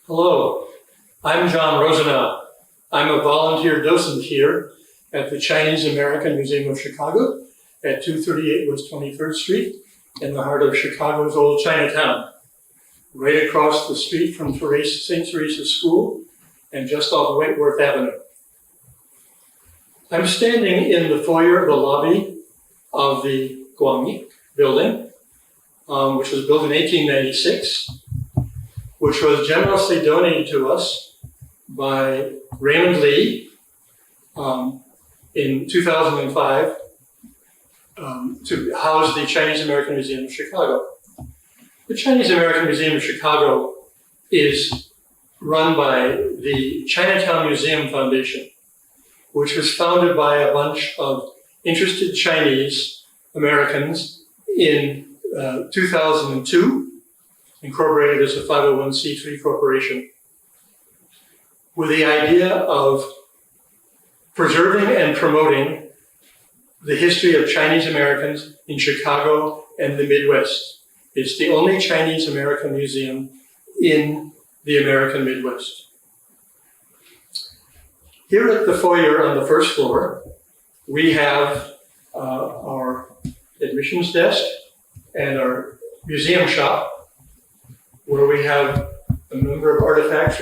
Hello, I'm John Rosenau. I'm a volunteer docent here at the Chinese American Museum of Chicago at 238 West 23rd Street in the heart of Chicago's old Chinatown, right across the street from St. Teresa's School and just off Wentworth Avenue. I'm standing in the foyer of the lobby of the CAMOC building, which was built in 1896, which was generously donated to us by Raymond Lee in 2005 to house the Chinese American Museum of Chicago. The Chinese American Museum of Chicago is run by the Chinatown Museum Foundation, which was founded by a bunch of interested Chinese Americans in 2002, incorporated as a 501c3 corporation, with the idea of preserving and promoting the history of Chinese Americans in Chicago and the Midwest. It's the only Chinese American museum in the American Midwest. Here at the foyer on the first floor, we have our admissions desk and our museum shop, where we have a number of artifacts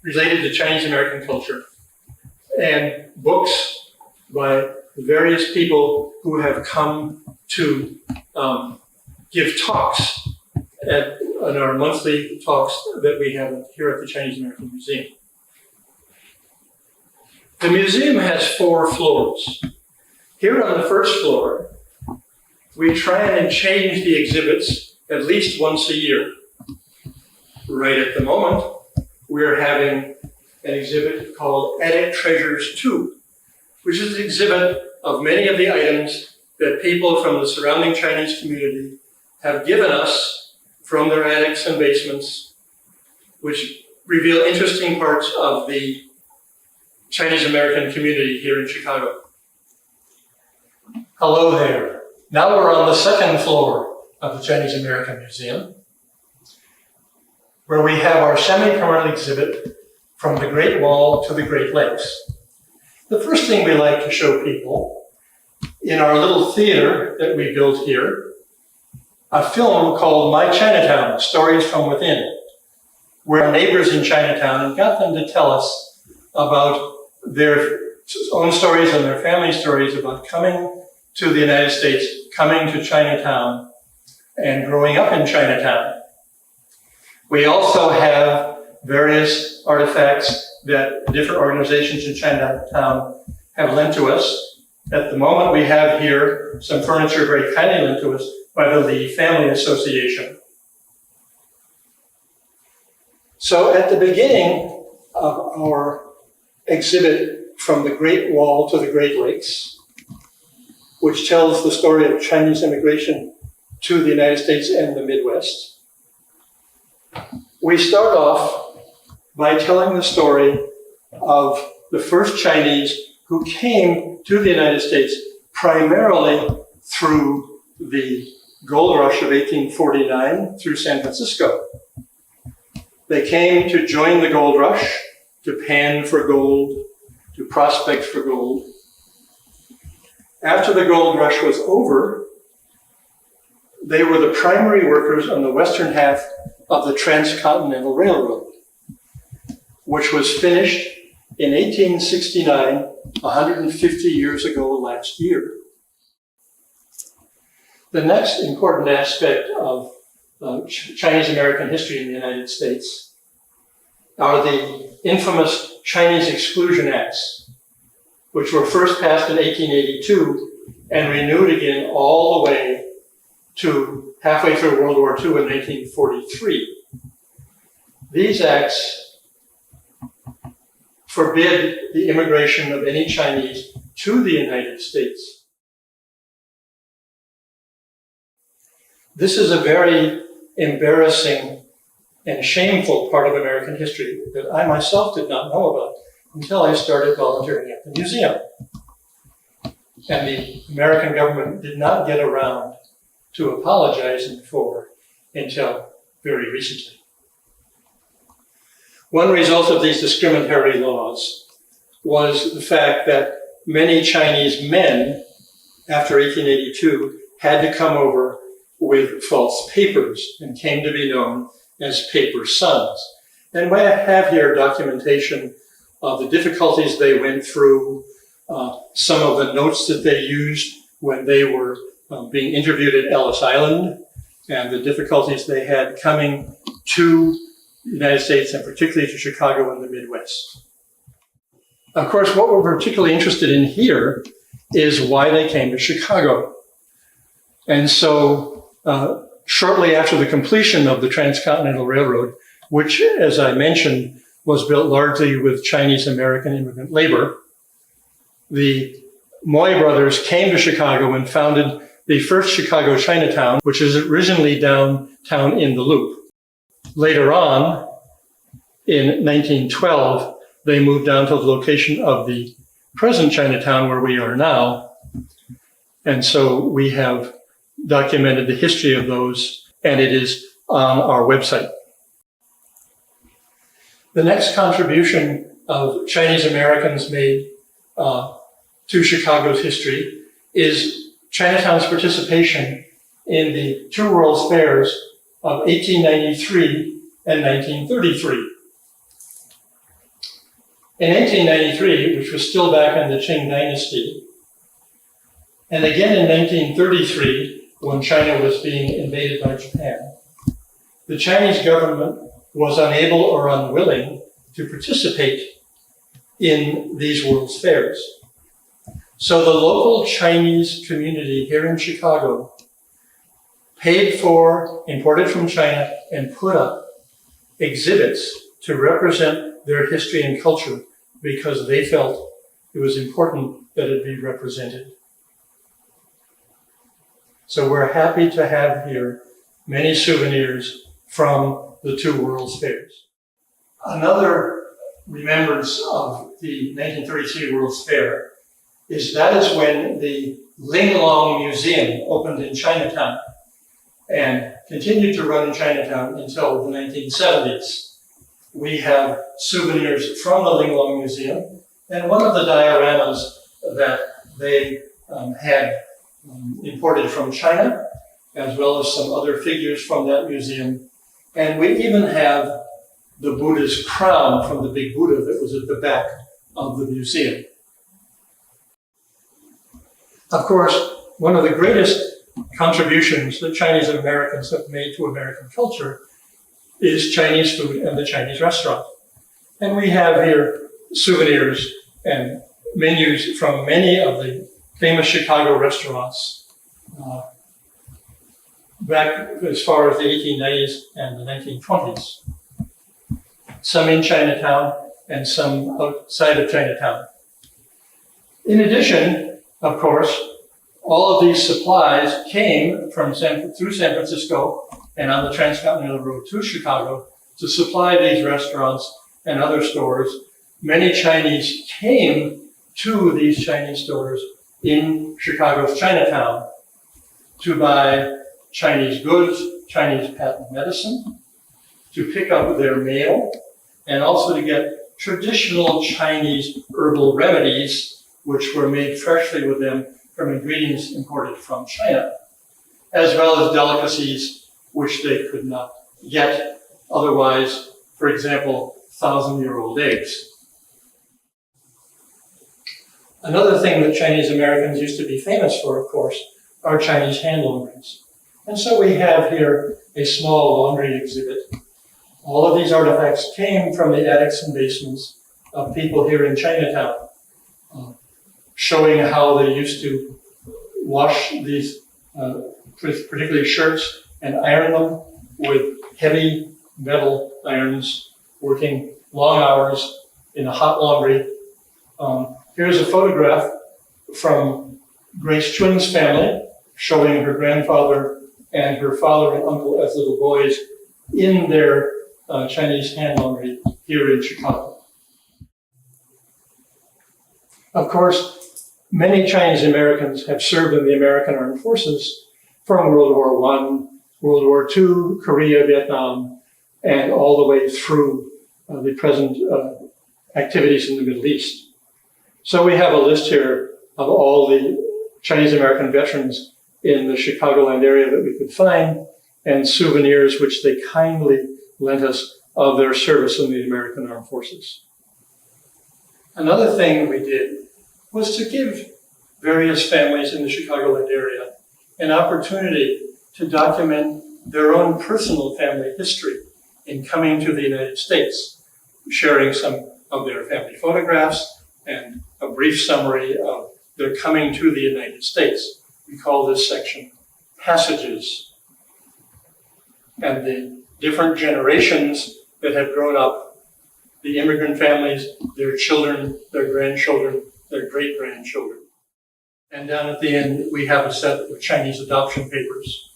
related to Chinese American culture and books by various people who have come to give talks on our monthly talks that we have here at the Chinese American Museum. The museum has 4 floors. Here on the first floor, we try and change the exhibits at least once a year. Right at the moment, we're having an exhibit called Attic Treasures 2, which is an exhibit of many of the items that people from the surrounding Chinese community have given us from their attics and basements, which reveal interesting parts of the Chinese American community here in Chicago. Hello there. Now we're on the second floor of the Chinese American Museum, where we have our semi-permanent exhibit from the Great Wall to the Great Lakes. The first thing we like to show people, in our little theater that we built here, a film called My Chinatown, Stories from Within, where our neighbors in Chinatown and got them to tell us about their own stories and their family stories about coming to the United States, coming to Chinatown, and growing up in Chinatown. We also have various artifacts that different organizations in Chinatown have lent to us. At the moment, we have here some furniture very kindly lent to us by the Lee Family Association. So at the beginning of our exhibit from the Great Wall to the Great Lakes, which tells the story of Chinese immigration to the United States and the Midwest, we start off by telling the story of the first Chinese who came to the United States primarily through the gold rush of 1849 through San Francisco. They came to join the gold rush, to pan for gold, to prospect for gold. After the gold rush was over, they were the primary workers on the western half of the Transcontinental Railroad, which was finished in 1869, 150 years ago last year. The next important aspect of Chinese American history in the United States are the infamous Chinese Exclusion Acts, which were first passed in 1882 and renewed again all the way to halfway through World War II in 1943. These acts forbid the immigration of any Chinese to the United States. This is a very embarrassing and shameful part of American history that I myself did not know about until I started volunteering at the museum. And the American government did not get around to apologizing for until very recently. One result of these discriminatory laws was the fact that many Chinese men, after 1882, had to come over with false papers and came to be known as paper sons. And I have here documentation of the difficulties they went through, some of the notes that they used when they were being interviewed at Ellis Island, and the difficulties they had coming to the United States and particularly to Chicago and the Midwest. Of course, what we're particularly interested in here is why they came to Chicago. And so shortly after the completion of the Transcontinental Railroad, which, as I mentioned, was built largely with Chinese American immigrant labor, the Moy brothers came to Chicago and founded the first Chicago Chinatown, which is originally downtown in the Loop. Later on, in 1912, they moved down to the location of the present Chinatown where we are now. And so we have documented the history of those, and it is on our website. The next contribution of Chinese Americans made to Chicago's history is Chinatown's participation in the two World's Fairs of 1893 and 1933. In 1893, which was still back in the Qing Dynasty, and again in 1933, when China was being invaded by Japan, the Chinese government was unable or unwilling to participate in these World's Fairs. So the local Chinese community here in Chicago paid for, imported from China, and put up exhibits to represent their history and culture because they felt it was important that it be represented. So we're happy to have here many souvenirs from the two World's Fairs. Another remembrance of the 1933 World's Fair is that is when the Linglong Museum opened in Chinatown and continued to run in Chinatown until the 1970s. We have souvenirs from the Linglong Museum, and one of the dioramas that they had imported from China, as well as some other figures from that museum. And we even have the Buddha's crown from the big Buddha that was at the back of the museum. Of course, one of the greatest contributions that Chinese Americans have made to American culture is Chinese food and the Chinese restaurant. And we have here souvenirs and menus from many of the famous Chicago restaurants back as far as the 1890s and the 1920s. Some in Chinatown and some outside of Chinatown. In addition, of course, all of these supplies came from through San Francisco and on the Transcontinental Road to Chicago to supply these restaurants and other stores. Many Chinese came to these Chinese stores in Chicago's Chinatown to buy Chinese goods, Chinese patent medicine, to pick up their mail, and also to get traditional Chinese herbal remedies, which were made freshly with them from ingredients imported from China, as well as delicacies which they could not get otherwise, for example, 1,000-year-old eggs. Another thing that Chinese Americans used to be famous for, of course, are Chinese hand laundries. And so we have here a small laundry exhibit. All of these artifacts came from the attics and basements of people here in Chinatown, showing how they used to wash these, particularly shirts, and iron them with heavy metal irons, working long hours in a hot laundry. Here's a photograph from Grace Chun's family, showing her grandfather and her father and uncle as little boys in their Chinese hand laundry here in Chicago. Of course, many Chinese Americans have served in the American Armed Forces from World War I, World War II, Korea, Vietnam, and all the way through the present activities in the Middle East. So we have a list here of all the Chinese American veterans in the Chicagoland area that we could find, and souvenirs which they kindly lent us of their service in the American Armed Forces. Another thing we did was to give various families in the Chicagoland area an opportunity to document their own personal family history in coming to the United States, sharing some of their family photographs and a brief summary of their coming to the United States. We call this section Passages. And the different generations that have grown up, the immigrant families, their children, their grandchildren, their great-grandchildren. And down at the end, we have a set of Chinese adoption papers.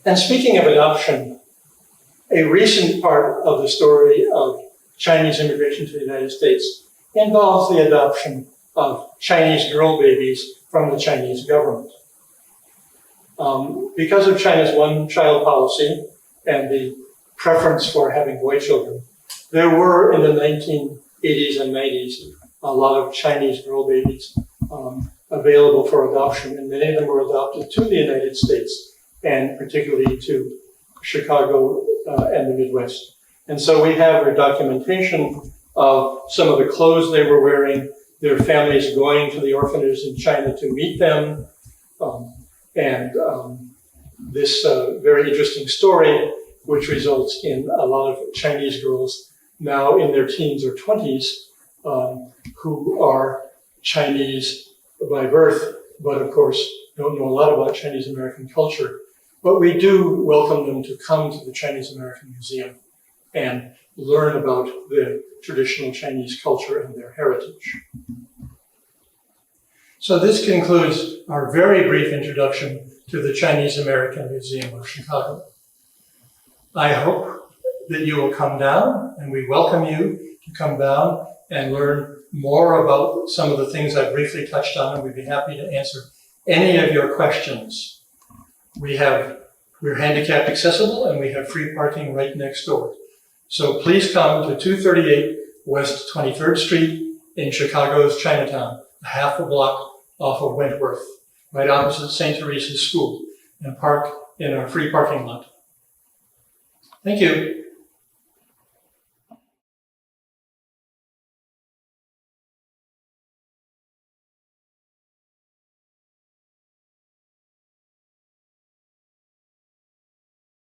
And speaking of adoption, a recent part of the story of Chinese immigration to the United States involves the adoption of Chinese girl babies from the Chinese government. Because of China's one-child policy and the preference for having boy children, there were in the 1980s and 90s a lot of Chinese girl babies available for adoption, and many of them were adopted to the United States, and particularly to Chicago and the Midwest. And so we have a documentation of some of the clothes they were wearing, their families going to the orphanages in China to meet them, this very interesting story, which results in a lot of Chinese girls now in their teens or 20s who are Chinese by birth, but of course don't know a lot about Chinese American culture. But we do welcome them to come to the Chinese American Museum and learn about the traditional Chinese culture and their heritage. So this concludes our very brief introduction to the Chinese American Museum of Chicago. I hope that you will come down, and we welcome you to come down and learn more about some of the things I briefly touched on, and we'd be happy to answer any of your questions. We're handicap accessible, and we have free parking right next door. So please come to 238 West 23rd Street in Chicago's Chinatown, a half a block off of Wentworth, right opposite St. Teresa's School, and park in our free parking lot. Thank you.